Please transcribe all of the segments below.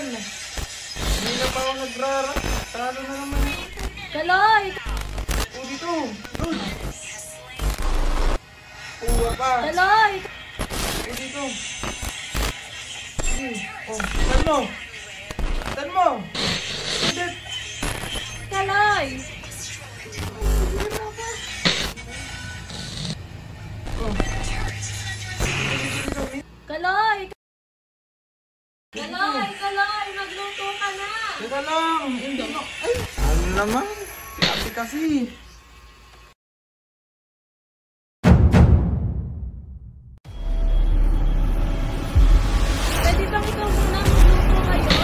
Tagal. Hindi na pa ako nagrara. Talo na naman. Kaloy! O dito. Doon. Uwa pa. Kaloy! O dito. Sige. O, tan mo. Tan mo. Ulit. Kaloy! Kaloy! Kaloy! Kaloy! Magluto ka na! Teka lang. Hindi mo. Ay, ano naman? Piati kasi. Pwede bang ikaw muna magluto ngayon?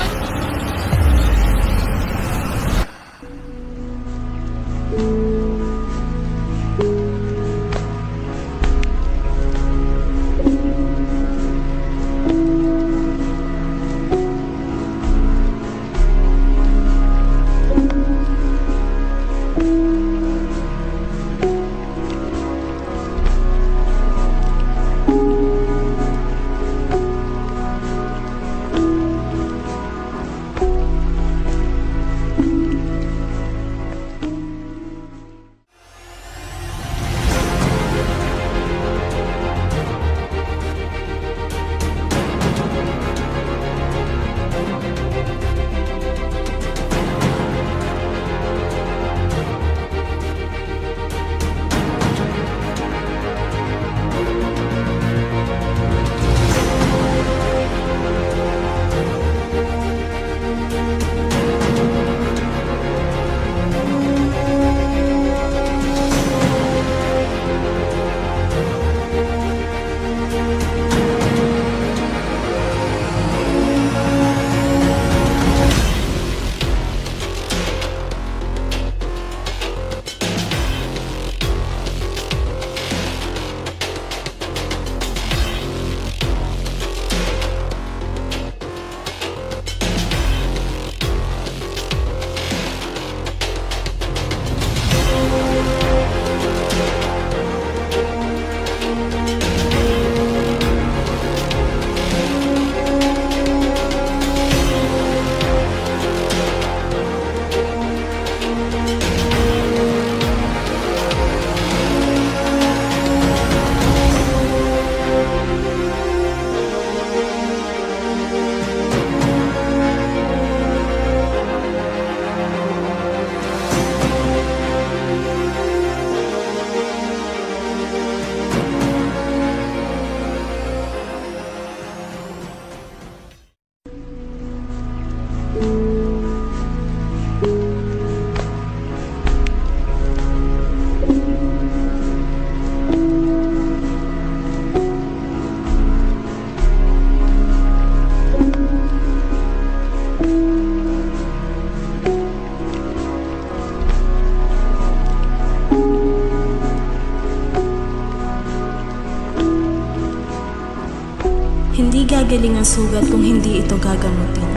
Hindi gagaling ang sugat kung hindi ito gagamutin.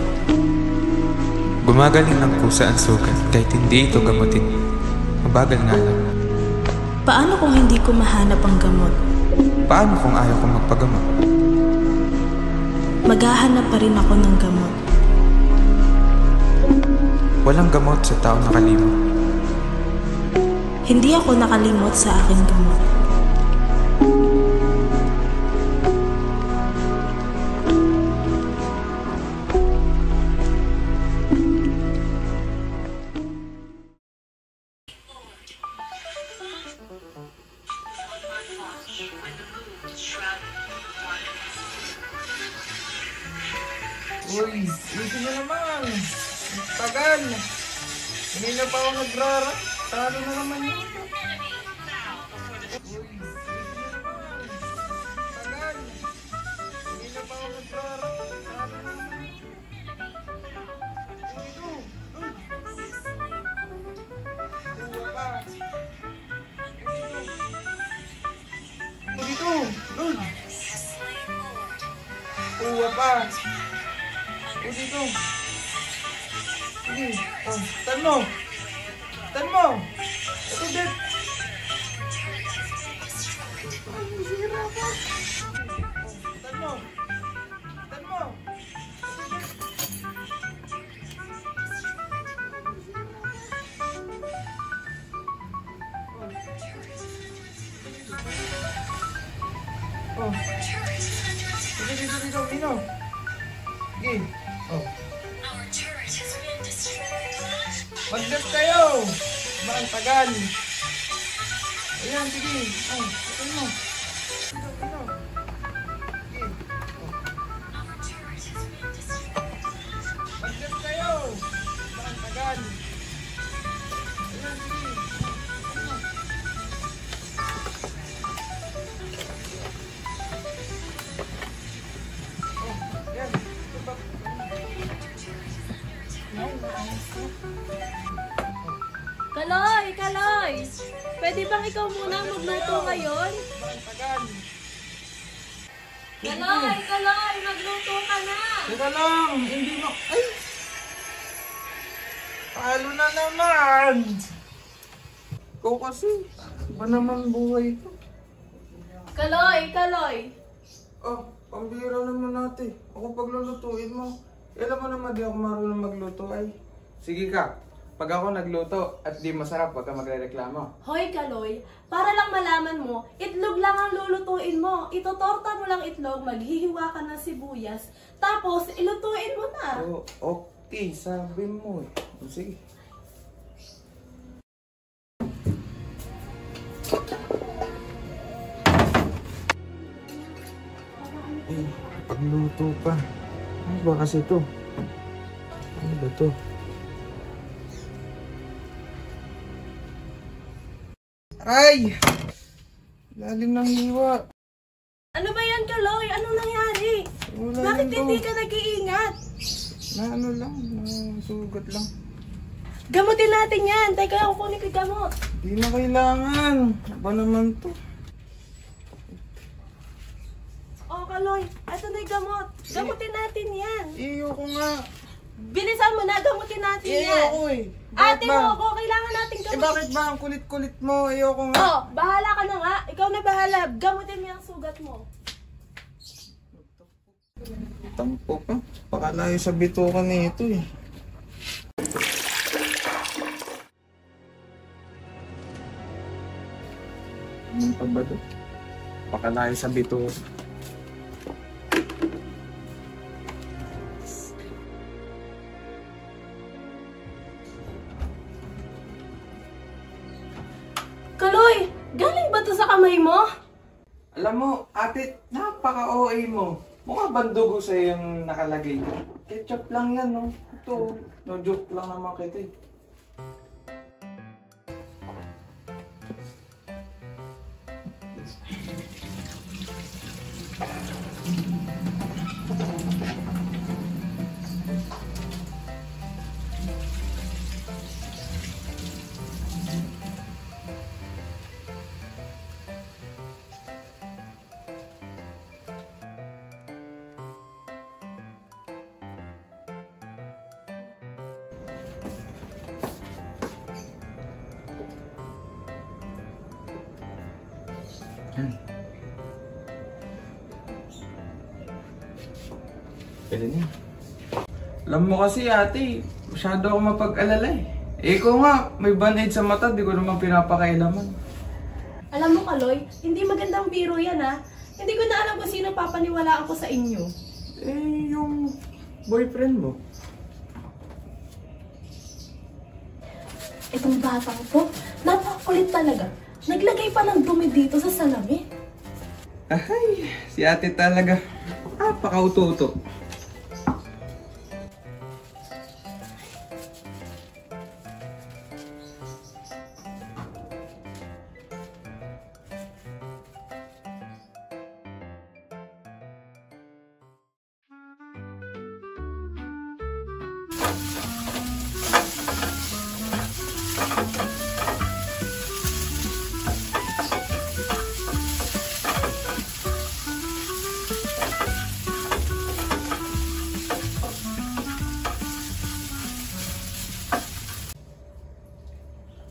Gumagaling ang kusa ang sugat kahit hindi ito gamutin. Mabagal nga lang. Paano kung hindi ko mahanap ang gamot? Paano kung ayaw kong magpagamot? Maghahanap pa rin ako ng gamot. Walang gamot sa tao nakalimot. Hindi ako nakalimot sa aking gamot. Uy, dito na naman. Tagal. Hindi na pa ako nagrara. Talo na naman yun. Uy, dito na naman. Tagal. Hindi na pa ako nagrara. Talo na naman yun. Dito. Uy. Uwa pa. Dito. Uy. Uwa pa. Dito. Sige. Oh, tan mo. Tan mo. Ito din. Ay, sira pa. Tan mo. Tan mo. Ito din. dito, Mino. Sige. Oh. Mag-left kayo. Baka ang tagal. Ayan, sige. Oh, okay mo. Dito, Mino. Sige. Oh. Mag-left kayo. Baka ang tagal. Ayan, sige. Okay mo. Oh, yan. Kaloy, Kaloy! Pwede bang ikaw muna magluto ngayon? Ang tagal. Kaloy, Kaloy! Magluto ka na! Teka lang, hindi mo... Ay! Talo na naman! Ikaw kasi, ba naman buhay ko? Kaloy, Kaloy! Oh, pambira naman natin. Ako paglulutuin mo. Alam mo naman di ako marunong magluto ay. Sige ka, pag ako nagluto at di masarap, huwag ka magre-reklamo. Hoy, Kaloy! Para lang malaman mo, itlog lang ang lulutuin mo. Itotorta mo lang itlog, maghihiwa ka ng sibuyas, tapos ilutuin mo na. Oh, okay, sabi mo eh. Oh, sige. Eh, pagluto pa. Ano ba kasi ito? Ano ba ito? Ay! Lalim ng hiwa. Ano ba yan, Kaloy? Anong nangyari? Wala Bakit lang hindi to. ka nag-iingat? Na ano lang, sugat lang. Gamutin natin yan. Teka, kukunin ko yung gamot. Di na kailangan. Ba naman to? Oh, Kaloy, ito na yung gamot. Gamutin natin yan. Iyo ko nga. Bilisan mo na, gamutin natin Iyo yan. ko eh. Bakit Ate ba? mo ako, kailangan natin Eh gamutin. bakit ba ang kulit-kulit mo? Iyo ko nga. Oh, bahala ka na nga. Ikaw na bahala. Gamutin mo yung sugat mo. Tampo pa. Pakalayo sa bitukan nito eh. Ano pa ba ito? Pakalayo sa bitukan. Kaloy, galing ba to sa kamay mo? Alam mo, ate, napaka-OA mo. Mukha bandugo sa yung nakalagay. Ketchup lang yan, no? Ito, no joke lang naman kita eh. Pwede na. Alam mo kasi ate, masyado ako mapag-alala eh. Eh ko nga, may band-aid sa mata, di ko naman pinapakailaman. Alam mo, Kaloy, hindi magandang biro yan, ha? Hindi ko na alam kung sino papaniwalaan ko sa inyo. Eh, yung boyfriend mo. Itong batang to, napakakulit talaga. Naglagay pa ng dumi dito sa salamin. Ay, si ate talaga. Napaka-uto-uto.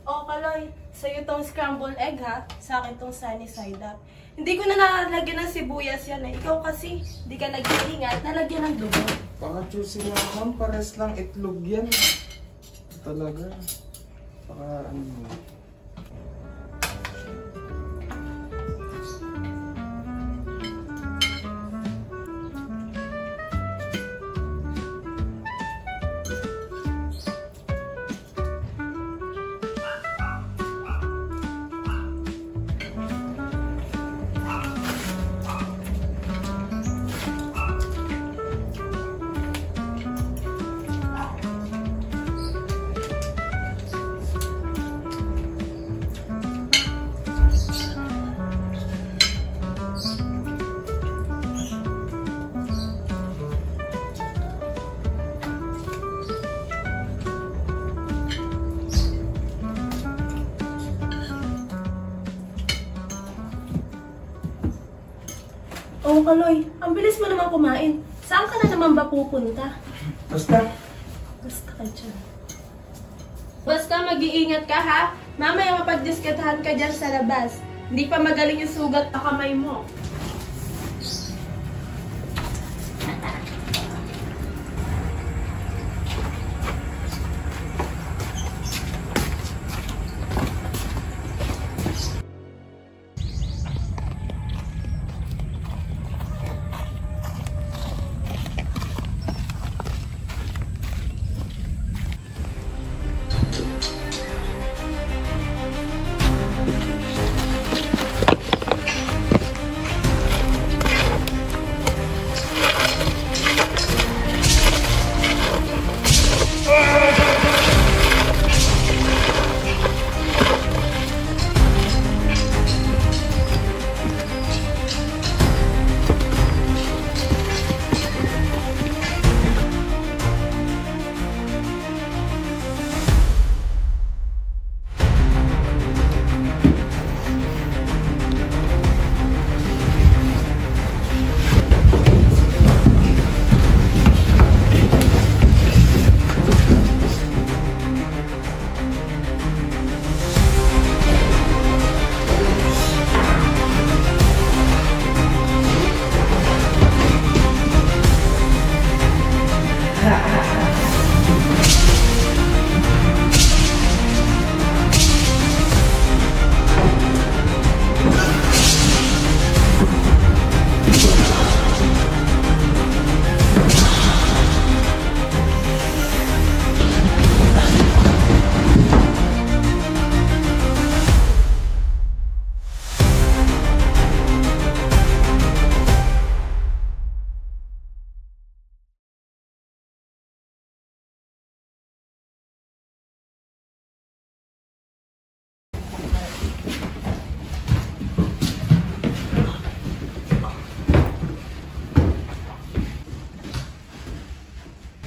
Oh, Kaloy, sa'yo tong scrambled egg, ha? Sa akin tong sunny side up. Hindi ko na nalagyan ng sibuyas yan, eh. Ikaw kasi, hindi ka nag-iingat, nalagyan ng dugo. Baka juicy naman, pares lang itlog yan. Talaga. Baka ano mo. Naku, Kaloy, ang bilis mo naman kumain. Saan ka na naman ba pupunta? Basta. Basta ka dyan. Basta mag-iingat ka ha. Mamaya mapagdiskatahan ka dyan sa labas. Hindi pa magaling yung sugat na kamay mo.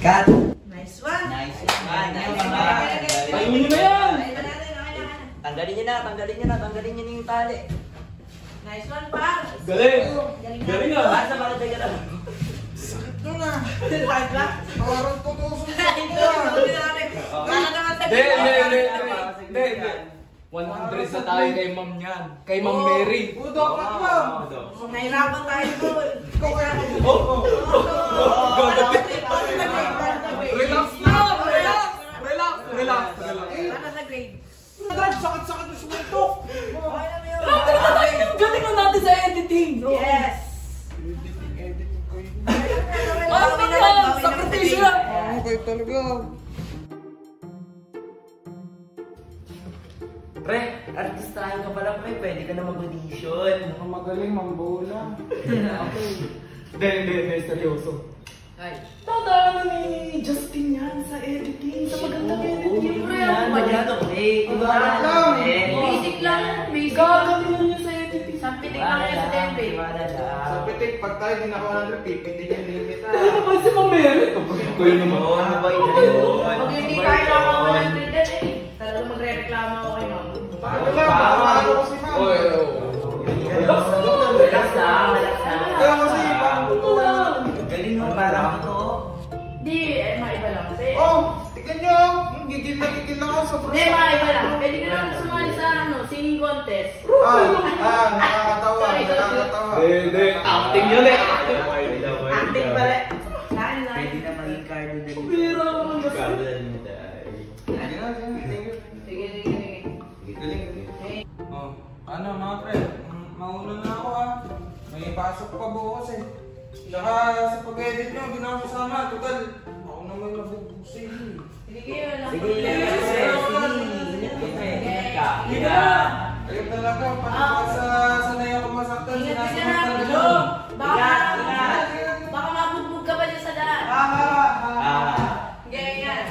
Cut! Nice one! Nice one! Ayun na yan! Tanggalin niyo na, tanggalin niyo na, tanggalin niyo na yung tali. Nice one, par! Galing! Galing ah! Basta para tayo lang. Ito na. Hard luck! Parang tutusok sa Hindi. 100 na tayo kay ma'am niyan. Kay ma'am Mary. dapat lang. Nahirapan tayo doon! Relax lang! Relax! Para sa grade. Sakit-sakit na sumuntok. Galing na natin sa editing! Yes! Ano na yan? Sakripisyo lang! Okay talaga. Pre, artistahin ka pala pre, pwede ka na mag-audition. Ako magaling mambola. Hindi, seryoso. Tata ni Justin yan sa editing, sa magandang editing. Pre, Yan, masyado pre. Basic lang, basic. gagawin niyo sa editing. Sa pitik lang kayo sa tempe. Sa pitik, pag tayo di naka 100, pipindihin din kita. Ano naman si Ma'am Mary? Ko yun naman. Oo, ano ba yun? Pag hindi tayo nakawalan ng grade eh. Talagang magre-reklamo ako kay ma'am. Paano lang? Paano ko si ma'am? Relax lang, relax lang. Kaya kasi, parang Galing mo, parang ito. Di, maiba lang kasi. oh, tignan nyo. Gigil na ako sa Hindi, maiba lang. Pwede ka lang sumali sa singing contest. Nakakatawa. Hindi. Acting yun eh. Acting pala. Lain. Pwede na maging cardo na dito. Bira naman kasi. Cardo na dito. Sige. Galing. Oh, ano mga pre, mauna na ako ah. May pasok pa bukas eh. Saka sa pag-edit nyo, hindi na ako kasama. Total, ako naman nabubusin eh. Sige kayo. Sige, sige. Ayun talaga, paano sa sanay ako masaktan, Ingat ka sinasamaktan na. nyo. Baka mabugbog ka pa dyan sa daan. Ganyan.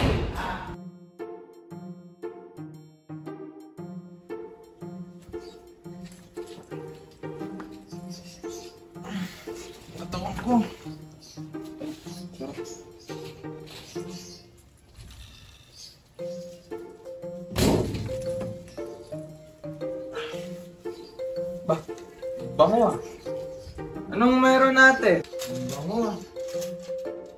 Katawan ko. Sarap. Bango ah. Ano Anong meron natin? Bango ah.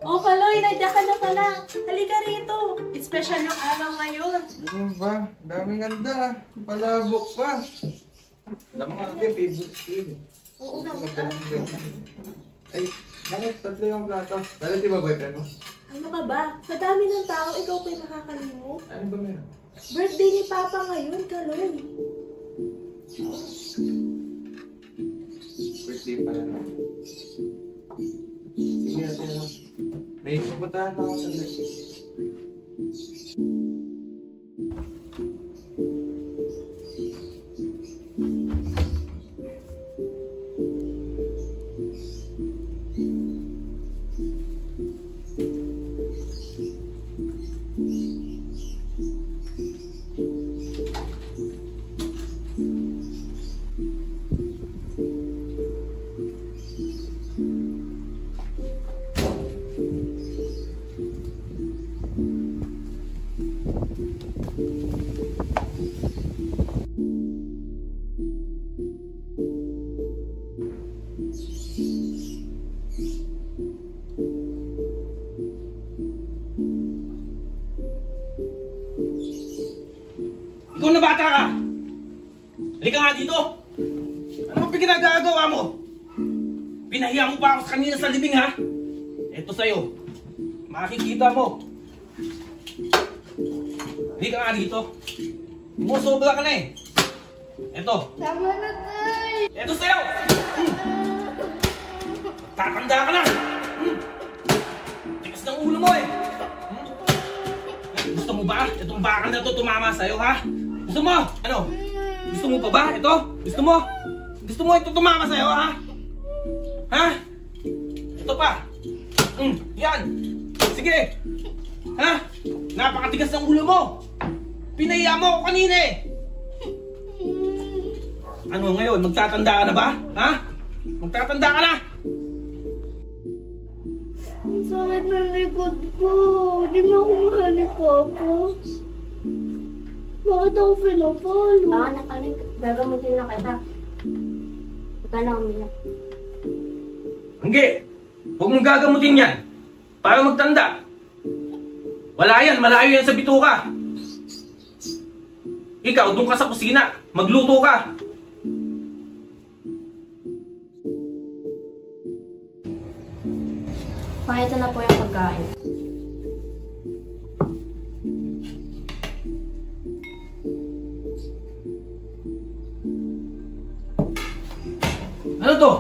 Oh, Kaloy, nandiyan ka na pala. Halika rito. Special yung araw ngayon. Ano ba? Daming ganda ah. Palabok pa. Alam mo nga, favorite food. Oo naman. Ay, bakit? Tatlo yung plato. Dali di ba boyfriend mo? Ano ka ba? Sa dami ng tao, ikaw pa yung nakakalimot. Ano ba meron? Birthday ni Papa ngayon, Kaloy. Birthday pala na. Sige natin mo. May pupuntahan ako sa birthday. Ikaw na bata ka! Halika nga dito! Ano ba pinagagawa mo? Pinahiya mo pa ako kanina sa libing ha? Ito sa'yo. Makikita mo. Halika nga dito. Musobra ka na eh. Ito. Tama na, Tay. Ito sa'yo! Tatanda ka na! Tikas ng ulo mo eh! Gusto mo ba? Itong bakal na to tumama sa'yo ha? Gusto mo? Ano? Gusto mo pa ba? Ito? Gusto mo? Gusto mo ito tumama sa'yo ha? Ha? Ito pa? Yan! Sige! Ha? Napakatigas ng ulo mo! Pinahiya mo ako kanina eh! Ano ngayon? Magtatanda ka na ba? Ha? Magtatanda ka na? Ang sakit ng likod ko. Di mo ako mahal ni Papa. Bakit ako pinapalo? Anak, gagamutin na kita. Huwag ka na umiyak. Hindi! Huwag mong gagamutin yan! Para magtanda! Wala yan! Malayo yan sa bituka! Ikaw, doon ka sa kusina! Magluto ka! Pakita na po yung pagkain. Ano to?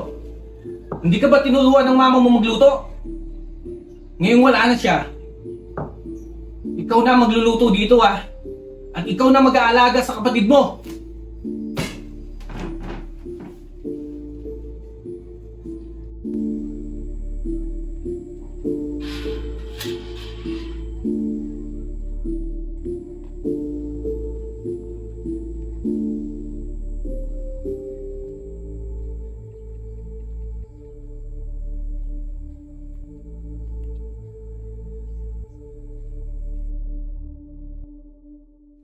Hindi ka ba tinuruan ng mama mo magluto? Ngayon wala na siya. Ikaw na magluluto dito ah. At ikaw na mag-aalaga sa kapatid mo.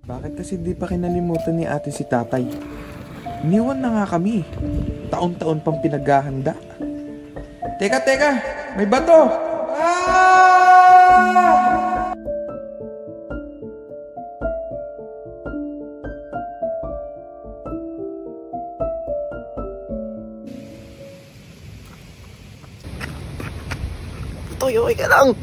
Bakit kasi di pa kinalimutan ni ate si tatay? Iniwan na nga kami. Taon-taon pang pinaghahanda. Teka! May bato! Ah! Tuyoy ka lang!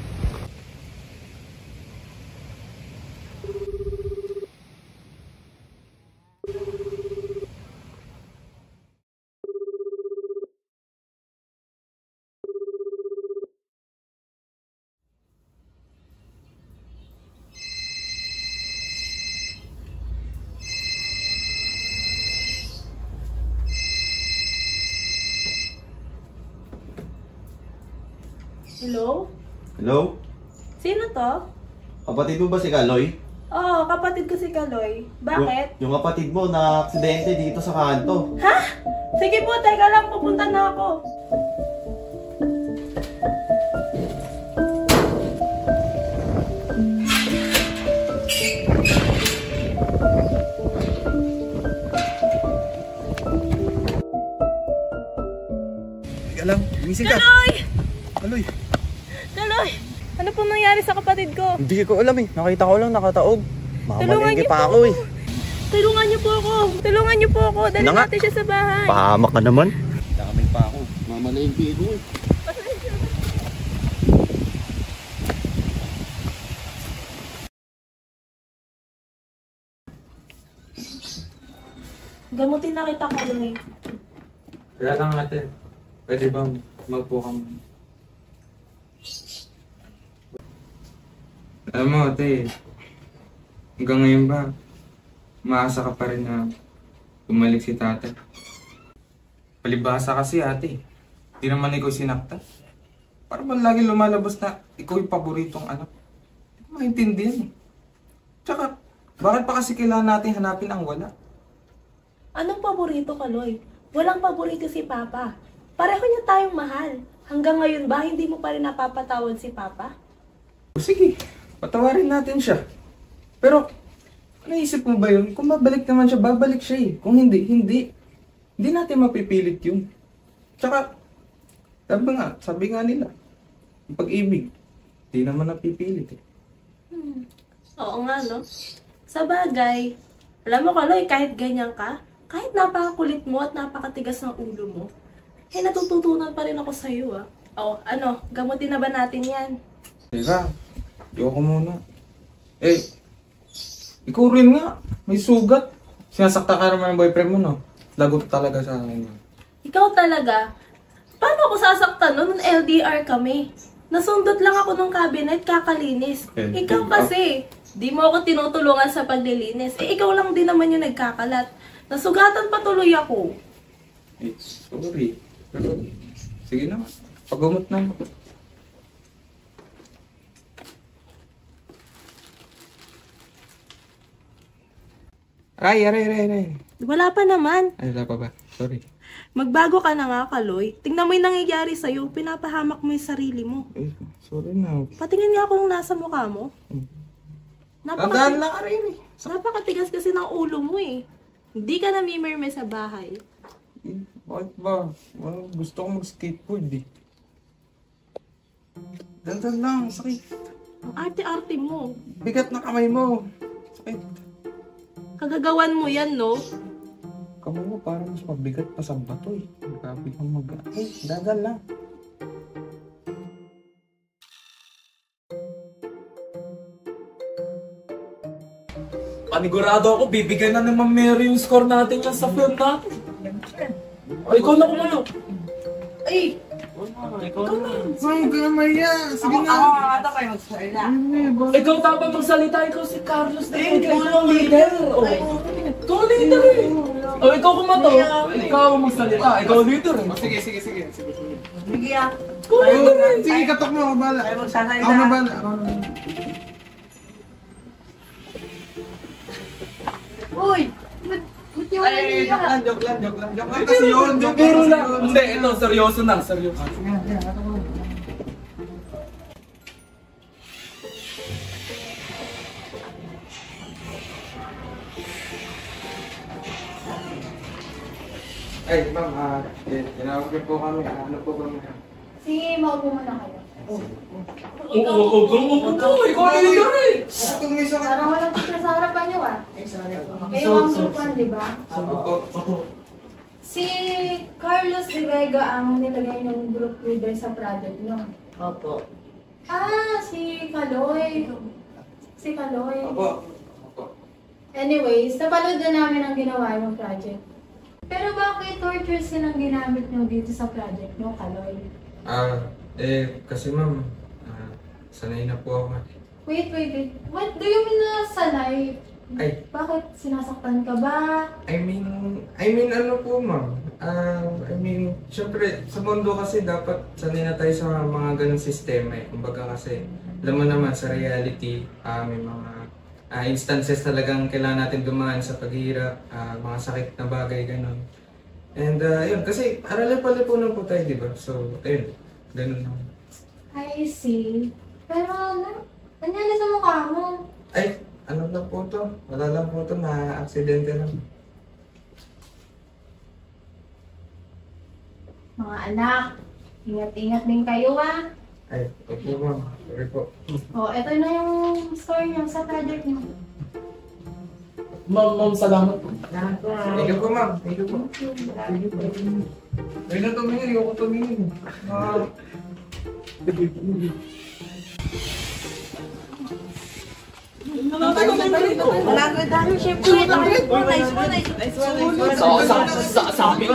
Hello? Hello? Sino to? Kapatid mo ba si Kaloy? Oo, kapatid ko si Kaloy. Bakit? Yung kapatid mo na aksidente dito sa kanto. Ha? Sige po, teka lang. Pupunta na ako. Teka lang. Gising ka! Kaloy! Kaloy! Kaloy! Ano pong nangyari sa kapatid ko? Hindi ko alam eh. Nakita ko lang nakataob. Mamalengke niyo pa po ako eh. Tulungan niyo po ako! Tulungan niyo po ako! Dali Ano nga? natin siya sa bahay! Pahamak ka naman. Damay pa ako. Mamalengke ko eh. Gamutin na kita, Kaloy. Kaya lang natin. Pwede bang magpo kami? Alam mo, ate, hanggang ngayon ba, umaasa ka pa rin na bumalik si tatay? Palibhasa kasi, ate. Di naman ikaw sinaktan. Para bang lagi lumalabas na ikaw yung paboritong anak? Hindi ko maintindihan eh. Tsaka, bakit pa kasi kailangan natin hanapin ang wala? Anong paborito, Kaloy? Walang paborito si Papa. Pareho niya tayong mahal. Hanggang ngayon ba, hindi mo pa rin napapatawad si Papa? O sige, patawarin natin siya. Pero, naisip mo ba yun? Kung babalik naman siya, babalik siya eh. Kung hindi, hindi. Hindi natin mapipilit yun. Tsaka, sabi nga nila, ang pag-ibig, hindi naman napipilit eh. Oo nga, no? Sa bagay, alam mo, Kaloy, kahit ganyan ka, kahit napakakulit mo at napakatigas ng ulo mo, eh natututunan pa rin ako sa'yo, ah. O, ano, gamutin na ba natin yan? Teka, ayoko muna. Eh, ikaw rin nga, may sugat. Sinasakta ka naman ng boyfriend mo, no? Lagot talaga sa akin. Ikaw talaga, paano ako sasaktan nun? LDR kami. Nasundot lang ako ng cabinet, kakalinis. Ikaw kasi, di mo ako tinutulungan sa paglilinis. Eh, ikaw lang din naman yung nagkakalat. Nasugatan pa tuloy ako. Eh, sorry. Pero, sige naman. Pagumot na. Aray. Wala pa naman. Ay, wala pa ba? Sorry. Magbago ka na nga, Kaloy. Tingnan mo yung nangyayari sa'yo. Pinapahamak mo yung sarili mo. Eh, sorry na. Patingin nga kung nasa mukha mo. Tandaan lang ka rin eh. Napakatigas kasi ng ulo mo eh. Hindi ka namimirme sa bahay. Eh, bakit ba? Well, gusto ko mag-skateboard eh. Dandan lang, sakit. Ang arte-arte mo. Bigat na kamay mo. Sakit. Kagagawan mo yan, no? Kamay mo parang mas mabigat pa sa bato eh. Grabe kang eh, dandan lang. Panigurado ako, bibigyan na naman Mary yung score natin yan sa film natin. Ay, ikaw na kumano. Ay! Ikaw na. Saan ka maya? Sige na. Ata kayo magsalita. Ikaw dapat magsalita, ikaw si Carlos. Ikaw ang leader. Ikaw ang leader eh. O, ikaw kumato. Ikaw ang magsalita. Ikaw ang leader eh. Sige. Sige ah. Ikaw ang leader eh. Sige, katok mo. Ako bala. Kayo magsasalita. Ako na bala. Uy! Ba't yung Ay, joke lang kasi yun. Joke Biro lang. lang. Hindi, ito, seryoso na. Seryoso. Ay, ma'am, tinawag niyo po kami. Ano po ba ma'am? Sige, maupo muna kayo. Oo, ikaw ang leader eh. Parang walang picture sa harapan niyo ah. Kayo ang grupan, di ba? Si Carlos De Vega ang nilagay ng group leader sa project niyo. Opo. Ah, si Kaloy. Si Kaloy. Opo. Anyways, napanood na namin ang ginawa yung project. Pero bakit torture scene ang ginamit niyo dito sa project niyo, Kaloy? Kasi ma'am, sanay na po ako. Wait. What do you mean na sanay? Ay. Bakit? Sinasaktan ka ba? I mean ano po ma'am? Syempre, sa mundo kasi dapat sanay na tayo sa mga ganong sistema eh. Kumbaga kasi, alam mo naman sa reality, may mga instances talagang kailangan natin dumaan sa paghihirap, mga sakit na bagay, ganon. And yun, kasi aralipalipunan po tayo, di ba? So, ayun, ganon naman. I see. Pero nangyari sa mukha mo. Ay, ano lang po to? Wala lang po to, na-aksidente lang. Mga anak, Ingat-ingat din kayo ah. Ay, opo ma'am. Sorry po. O, eto na yung score niyo sa project niyo. Ma'am, salamat po. Thank you po ma'am. Thank you po. Ay na tumingin, ayoko tumingin.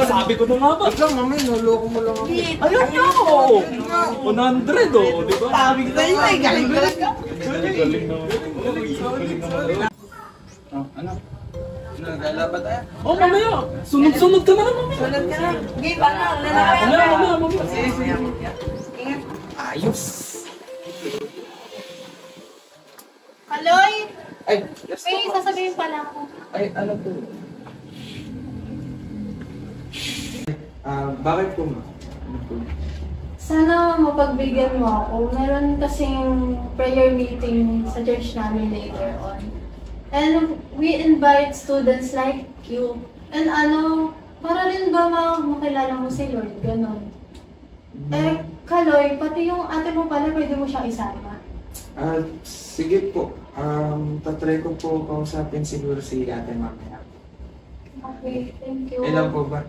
Sabi ko na nga ba? Wait lang, mami, naloko mo lang ako. Ayun nga oh! 100 oh, di ba? Sabi ko sa'yo eh, galing ko lang ka. Galing na. Oh, ano? Naglalaban tayo? Oh, mamaya! Sunod-sunod ka na lang, mamaya! Sunod ka na. Sige, paano? Lalaki. Mamaya. Ingat. Ayos! Kaloy! Ay, yes May po. sasabihin pala ako. Ay, ano po? Bakit po ma? Ano po? Sana mapagbigyan mo ako. Meron kasing prayer meeting sa church namin later on. And we invite students like you. And para rin ba makilala mo si Lord? Ganon. Eh, Kaloy, pati yung ate mo pala, pwede mo siyang isama. Sige po. Tatry ko po kausapin siguro si ate mamaya. Okay, thank you. Ilan po ba?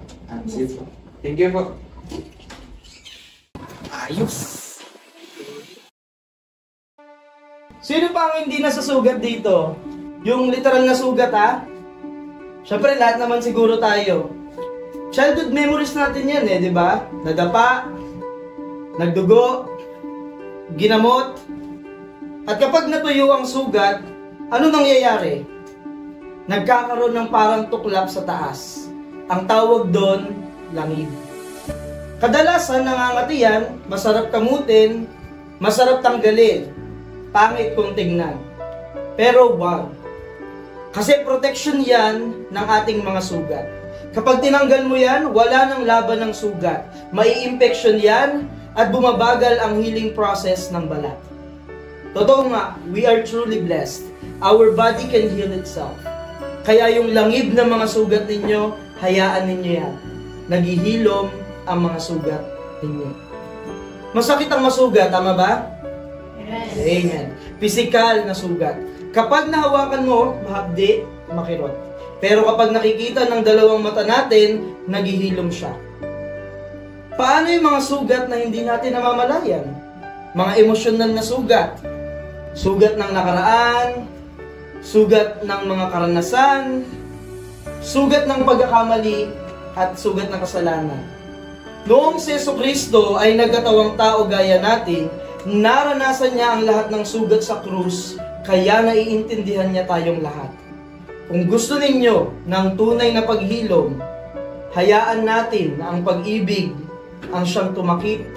Sige po. Thank you po. Ayos! Sino pa ang hindi nasusugat dito? Yung literal na sugat ha? Siyempre lahat naman siguro tayo. Childhood memories natin yan eh, di ba? Nadapa, nagdugo, ginamot, at kapag natuyo ang sugat, ano nangyayari? Nagkakaroon ng parang tuklap sa taas. Ang tawag doon, langib. Kadalasan nangangati yan, masarap kamutin, masarap tanggalin, pangit kung tingnan. Pero wag. Kasi protection yan ng ating mga sugat. Kapag tinanggal mo yan, wala nang laban ng sugat. Mai-infection yan at bumabagal ang healing process ng balat. Totoo nga, we are truly blessed. Our body can heal itself. Kaya yung langib ng mga sugat ninyo, hayaan ninyo yan. Naghihilom ang mga sugat ninyo. Masakit ang masugat, tama ba? Yes. Amen. Physical na sugat. Kapag nahawakan mo, mahapdi, makirot. Pero kapag nakikita ng dalawang mata natin, naghihilom siya. Paano yung mga sugat na hindi natin namamalayan? Mga emosyonal na sugat. Sugat ng nakaraan, sugat ng mga karanasan, sugat ng pagkakamali, at sugat ng kasalanan. Noong si Jesucristo ay nagkatawang tao gaya natin, naranasan niya ang lahat ng sugat sa krus, kaya naiintindihan niya tayong lahat. Kung gusto ninyo ng tunay na paghilom, hayaan natin na ang pag-ibig ang siyang tumakip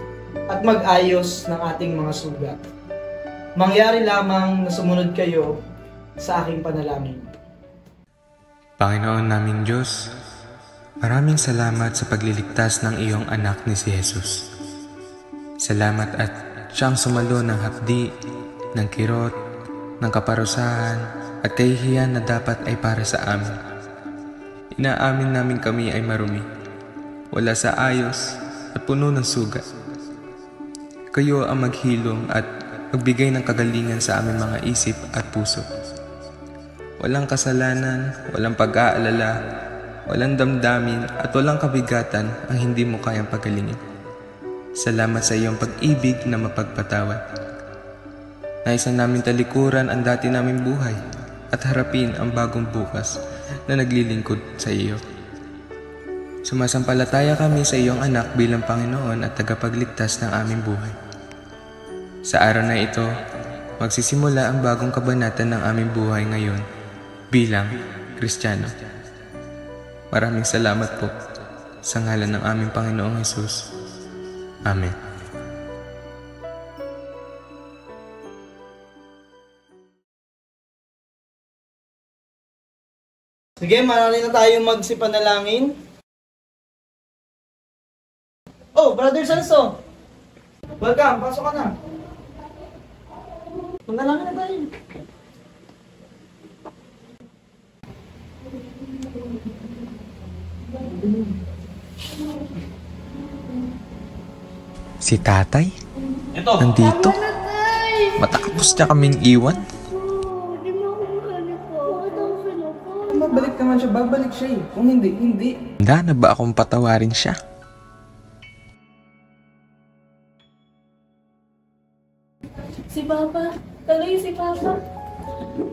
at mag-ayos ng ating mga sugat. Mangyari lamang na sumunod kayo sa aking panalangin. Panginoon naming Diyos, maraming salamat sa pagliligtas ng iyong anak ni si Jesus. Salamat at siyang sumalo ng hapdi, ng kirot, ng kaparusahan at kahihiyan na dapat ay para sa amin. Inaamin namin kami ay marumi, wala sa ayos at puno ng sugat. Kayo ang maghilom at magbigay ng kagalingan sa aming mga isip at puso. Walang kasalanan, walang pag-aalala, walang damdamin at walang kabigatan ang hindi mo kayang pagalingin. Salamat sa iyong pag-ibig na mapagpatawad. Naisan namin talikuran ang dati naming buhay at harapin ang bagong bukas na naglilingkod sa iyo. Sumasampalataya kami sa iyong anak bilang Panginoon at tagapagligtas ng aming buhay. Sa araw na ito, magsisimula ang bagong kabanata ng aming buhay ngayon bilang Kristiyano. Maraming salamat po sa ngalan ng aming Panginoong Hesus. Amen. Sige, marami na tayong magsipanalangin. Oh, Brother Salso! Welcome, pasok ka na. Panalangin na tayo. Si tatay? Ito. Nandito? Matapos niya kaming iwan? Babalik naman siya, babalik siya eh. Kung hindi, hindi. Handa na ba akong patawarin siya? Si Papa. Tuloy si Papa.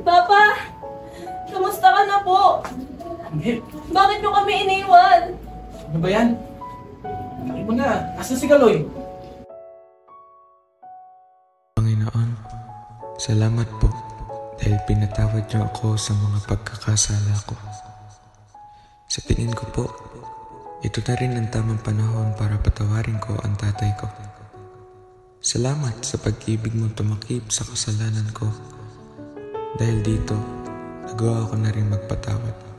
Papa! Kamusta ka na po? Bakit nyo kami iniwan? Ano ba yan? Laki mo na. Asa si Kaloy? Panginoon, salamat po dahil pinatawad niyo ako sa mga pagkakasala ko. Sa tingin ko po, ito na rin ang tamang panahon para patawarin ko ang tatay ko. Salamat sa pag-ibig mong tumakip sa kasalanan ko. Dahil dito, nagawa ko na rin magpatawad.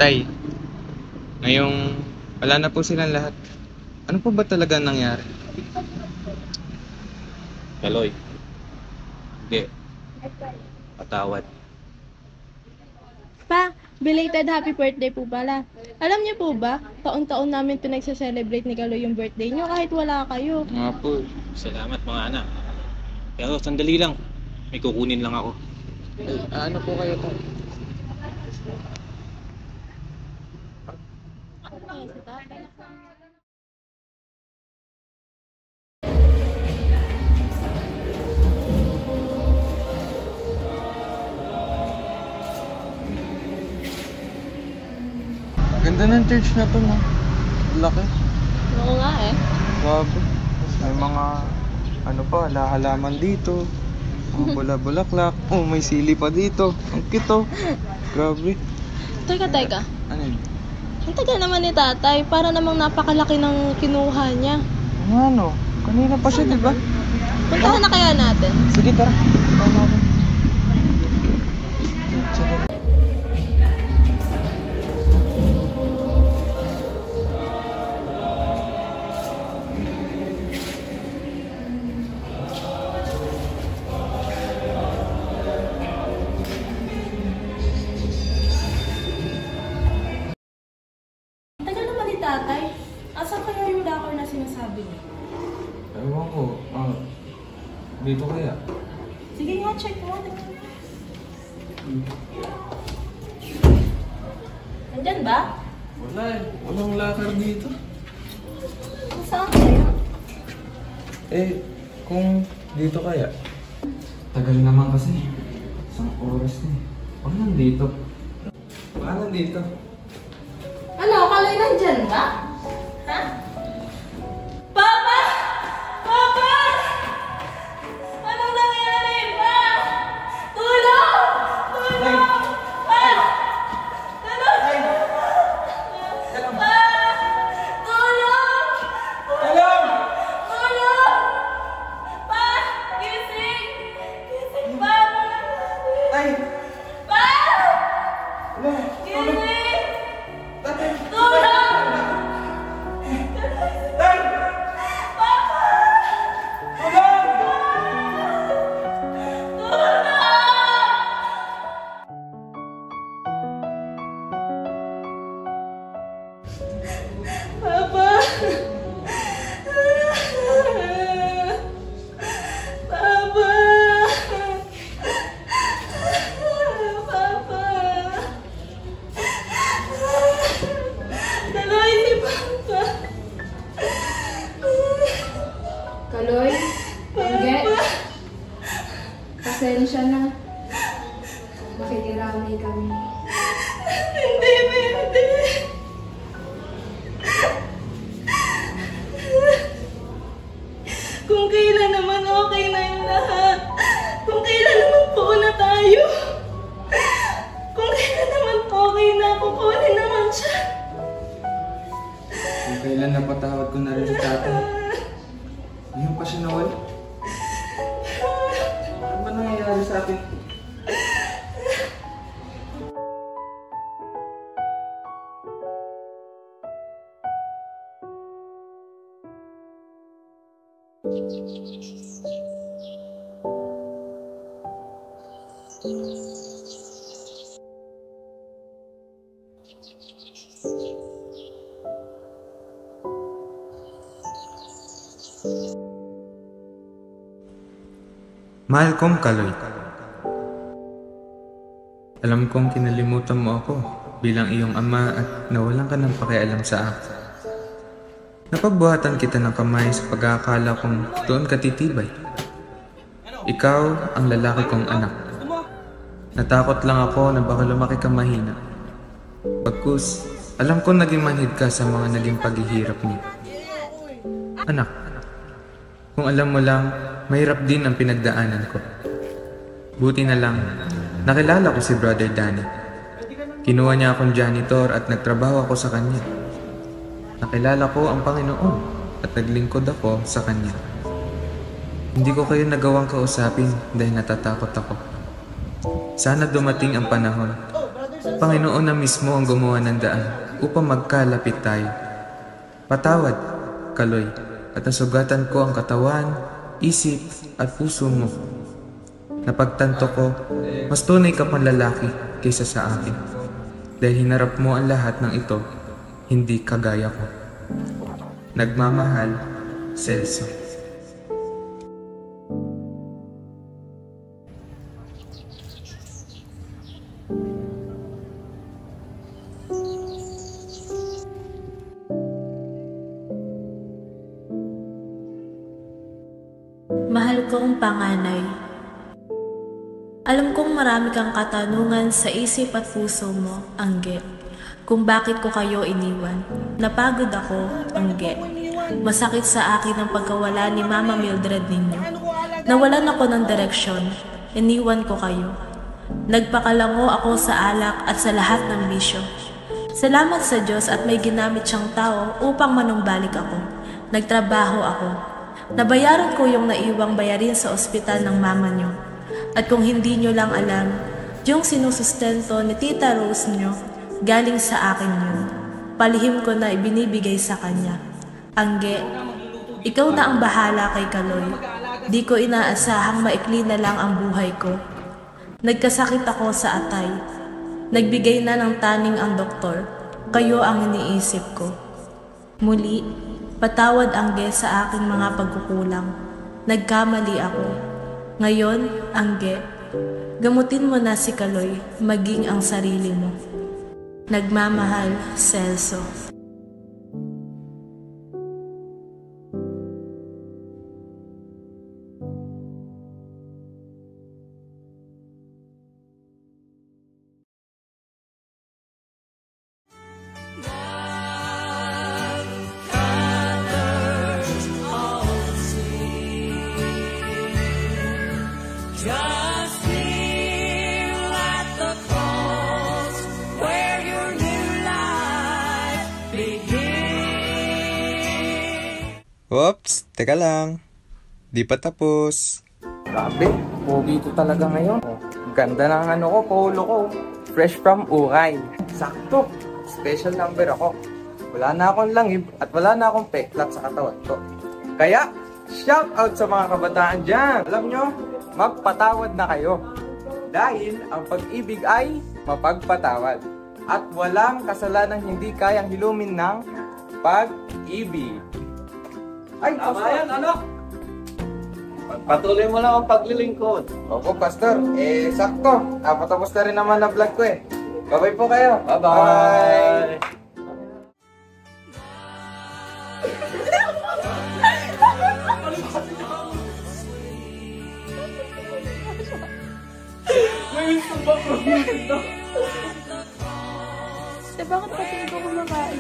Tay, ngayong wala na po silang lahat. Ano po ba talaga nangyari? Kaloy. Hindi. Patawad. Pa, belated happy birthday po pala. Alam niyo po ba, taon-taon namin pinagsa-celebrate ni Kaloy yung birthday niyo kahit wala kayo. Nga po. Salamat mga anak. Pero sandali lang. May kukunin lang ako. Ano po kayo to? Ganda ng church na to, no? Laki. Oo nga eh. Grabe. May mga, ano pa, halaman dito. Mga bula-bulaklak. Oh, may sili pa dito. Ang cute, oh. Grabe. Teka. Ano yun? Ang tagal naman ni tatay, para namang napakalaki ng kinuha niya. Ano? Kanina pa siya, di ba? Puntahan na kaya natin. Sige, tara. Puntahan natin. Tagal naman ni tatay. Asan kaya yung locker na sinasabi niya? Ewan ko. Dito kaya? Sige nga, check mo. Nandyan ba? Wala eh. Walang locker dito. Saan kaya? Kung dito kaya? Tagal naman kasi. Isang oras na eh. Baka nandito. Baka nandito. Ano, Kaloy nandyan ba? Ha? Papa! Papa! Anong nangyari, Pa? Tulong! Tulong! Pa! Tulong! Pa! Tulong! Tulong! Tulong! Pa! Gising! Gising, Papa! Ay! Pa! Gising! Tulong! Papa! Papa! Papa! Kaloy, si Papa! Kaloy, hindi. Pasensya na. Makikiramay kami. Hindi, pwede! Kung kailan naman okay na yung lahat. Kung kailan naman po na tayo. Kung kailan naman okay na, kukunin naman siya. Kung kailan napatawad ko na rin si tatay. Ngayon pa siya nawala. Ano ba nangyayari sa atin? Mahal kong Kaloy. Alam kong kinalimutan mo ako bilang iyong ama at nawalan ka ng pakialam sa akin. Napagbuhatan kita ng kamay sa pag-aakala kong doon ka titibay. Ikaw ang lalaki kong anak. Natakot lang ako na baka lumaki ka mahina. Pagkus, alam ko naging manhid ka sa mga naging paghihirap niyo. Anak, kung alam mo lang, mahirap din ang pinagdaanan ko. Buti na lang, nakilala ko si Brother Danny. Kinuha niya akong janitor at nagtrabaho ako sa kanya. Nakilala ko ang Panginoon at naglingkod ako sa kanya. Hindi ko kayo nagawang kausapin dahil natatakot ako. Sana dumating ang panahon. Panginoon na mismo ang gumawa ng daan upang magkalapit tayo. Patawad, Kaloy, at nasugatan ko ang katawan, isip at puso mo. Napagtanto ko, mas tunay ka pang lalaki kaysa sa akin. Dahil hinarap mo ang lahat ng ito, hindi kagaya ko. Nagmamahal, Celso. Mahal kong panganay. Alam kong marami kang katanungan sa isip at puso mo, Angge. Kung bakit ko kayo iniwan. Napagod ako, Angge. Masakit sa akin ang pagkawala ni Mama Mildred ninyo. Nawalan ako ng direksyon. Iniwan ko kayo. Nagpakalango ako sa alak at sa lahat ng bisyo. Salamat sa Diyos at may ginamit siyang tao upang manumbalik ako. Nagtrabaho ako. Nabayaran ko yung naiwang bayarin sa ospital ng mama nyo. At kung hindi nyo lang alam, yung sinusustento ni Tita Rose nyo, galing sa akin yun. Palihim ko na ibinibigay sa kanya. Angge, ikaw na ang bahala kay Kaloy. Di ko inaasahang maikli na lang ang buhay ko. Nagkasakit ako sa atay. Nagbigay na ng taning ang doktor. Kayo ang iniisip ko. Muli, patawad Angge sa aking mga pagkukulang. Nagkamali ako. Ngayon, Angge, gamutin mo na si Kaloy, maging ang sarili mo. Nagmamahal, Celso. Just kneel at the cross where your new life begins. Oops, teka lang. Di pa tapos. Grabe, pogi ko talaga ngayon. Ganda ng ano ko, polo ko. Fresh from Ukay. Sakto, special number ako. Wala na akong langib at wala na akong peklat sa katawan ko. Kaya, shout out sa mga kabataan dyan. Alam nyo, magpatawad na kayo. Dahil ang pag-ibig ay mapagpatawad. At walang kasalanang hindi kayang hilumin ng pag-ibig. Ay, tama yan, anak! Patuloy mo lang ang paglilingkod. Opo, Pastor. Sakto. Patapos na rin naman ang vlog ko eh. Bye-bye po kayo. Bye-bye! Bakit pati ikaw kumakain?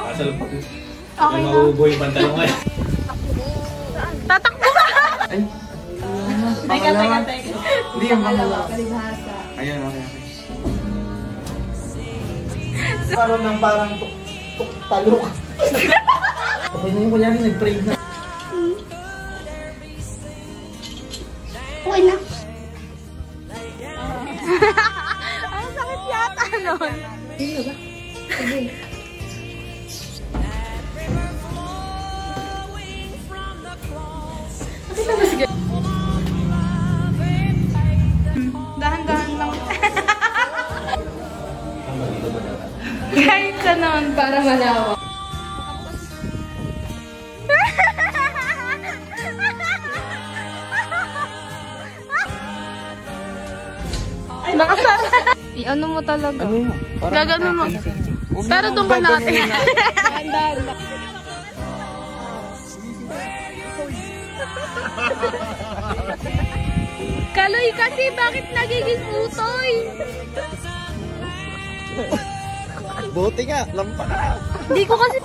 Asal pag mauubo yung pantalong ngayon. Tatakbo ka! Ay, Teka. hindi yung pangalawa. Ayan, okay. Parang ng parang talok. Okay na yung kunyari nag-pray na. Okay na. Ang sakit yata nun. Hindi ba? Sige. Nakita mo sige. Dahan-dahan lang. naman para malawak. I-ano mo talaga. Gagano mo. Pero doon ka natin. Kaloy kasi, bakit nagiging utoy? Buti nga, lampa ka. Hindi ko kasi...